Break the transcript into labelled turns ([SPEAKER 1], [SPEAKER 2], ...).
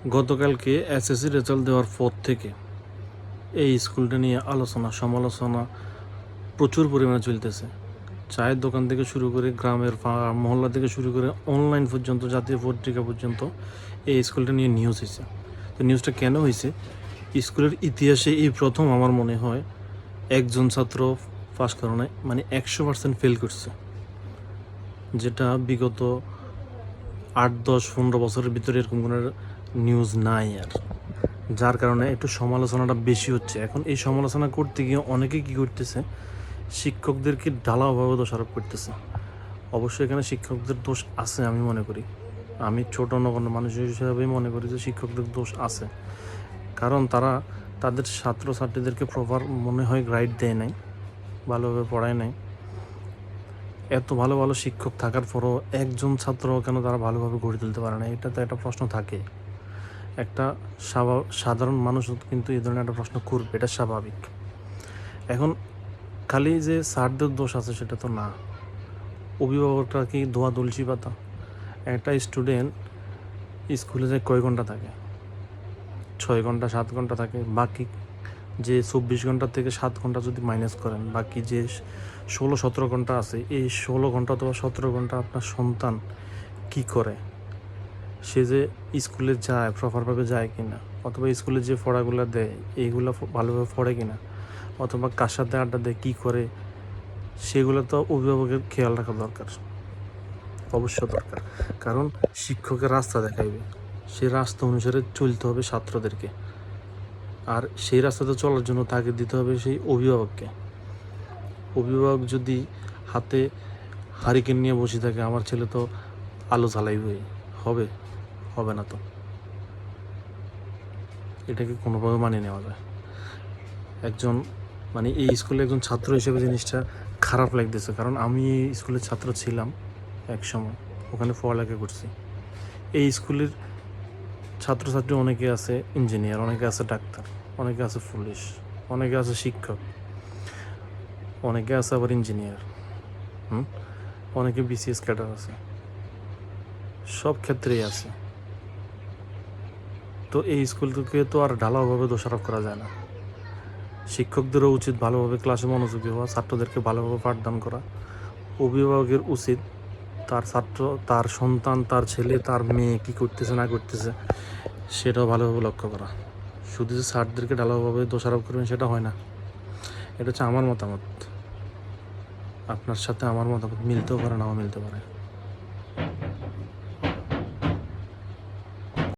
[SPEAKER 1] গতকালকে SSC result দেওয়ার পর থেকে এই স্কুলটা নিয়ে আলোচনা সমালোচনা প্রচুর পরিমাণে চলতেছে। চায়ের দোকান থেকে শুরু করে গ্রামের মহল্লা থেকে শুরু করে অনলাইন পর্যন্ত, জাতীয় পত্রিকা পর্যন্ত এই স্কুলটা নিয়ে নিউজ হয়েছে। তো নিউজটা কেন হয়েছে? স্কুলের ইতিহাসে এই প্রথম আমার মনে হয় একজন ছাত্র পাস কারণে 100% ফেল করছে, যেটা বিগত 8-10-15 বছরের ভিতরে এরকম কোনো নিউজ নাই। আর যার কারণে একটু সমালোচনাটা বেশি হচ্ছে। এখন এই সমালোচনা করতে গিয়ে অনেকে কী করতেছে, শিক্ষকদেরকে ঢালাওভাবে দোষারোপ করতেছে। অবশ্যই এখানে শিক্ষকদের দোষ আছে, আমি মনে করি। আমি ছোট নগণ্য মানুষ হিসাবেই মনে করি যে শিক্ষকদের দোষ আছে, কারণ তারা তাদের ছাত্রছাত্রীদেরকে প্রপার মনে হয় গাইড দেয় নাই, ভালোভাবে পড়ায় নাই। এত ভালো ভালো শিক্ষক থাকার পরও একজন ছাত্র কেন তারা ভালোভাবে গড়ে তুলতে পারে না? এটা তো একটা প্রশ্ন থাকে। একটা সাধারণ মানুষ কিন্তু এই ধরনের একটা প্রশ্ন করবে, এটা স্বাভাবিক। এখন খালি যে স্যারদের দোষ আছে সেটা তো না, অভিভাবকটা কি ধোয়া তুলসী পাতা? একটা স্টুডেন্ট স্কুলে যায় কয় ঘন্টা থাকে? 6 ঘন্টা 7 ঘন্টা থাকে। বাকি যে 24 ঘন্টা থেকে 7 ঘন্টা যদি মাইনাস করেন, বাকি যে 16-17 ঘন্টা আছে, এই 16 ঘন্টা অথবা 17 ঘন্টা আপনার সন্তান কি করে? সে যে স্কুলে যায়, প্রপারভাবে যায় কিনা, অথবা স্কুলে যে পড়াগুলো দেয় এইগুলো ভালোভাবে পড়ে কিনা, অথবা কার সাথে আড্ডা দেয়, কী করে, সেগুলো তো অভিভাবকের খেয়াল রাখা দরকার, অবশ্য দরকার। কারণ শিক্ষকের রাস্তা দেখাইবে, সেই রাস্তা অনুসারে চলতে হবে ছাত্রদেরকে। আর সেই রাস্তাতে চলার জন্য তাকে দিতে হবে সেই অভিভাবককে। অভিভাবক যদি হাতে হারিকেন নিয়ে বসে থাকে, আমার ছেলে তো আলো জ্বালাইবে, হবে? হবে না তো। এটাকে কোনোভাবে মানিয়ে নেওয়া যায়? একজন এই স্কুলে একজন ছাত্র হিসেবে জিনিসটা খারাপ লাগতেছে, কারণ আমি এই স্কুলের ছাত্র ছিলাম এক সময়, ওখানে পড়ালেখা করছি। এই স্কুলের ছাত্রছাত্রী অনেকে আছে ইঞ্জিনিয়ার, অনেকে আছে ডাক্তার, অনেকে আছে পুলিশ, অনেকে আছে শিক্ষক, অনেকে আছে আবার ইঞ্জিনিয়ার, অনেকে বিসিএস ক্যাডার আছে, সব ক্ষেত্রেই আছে। তো এই স্কুলকে তো আর ঢালাওভাবে দোষারোপ করা যায় না। শিক্ষকদেরও উচিত ভালোভাবে ক্লাসে মনোযোগী হওয়া, ছাত্রদেরকে ভালোভাবে পাঠদান করা। অভিভাবকের উচিত তার ছাত্র, তার সন্তান, তার ছেলে, তার মেয়ে কী করতেছে না করতেছে সেটাও ভালোভাবে লক্ষ্য করা। শুধু যে স্যারদেরকে ঢালাওভাবে দোষারোপ করবেন সেটা হয় না। এটা হচ্ছে আমার মতামত। আপনার সাথে আমার মতামত মিলতেও পারে, নাও মিলতে পারে।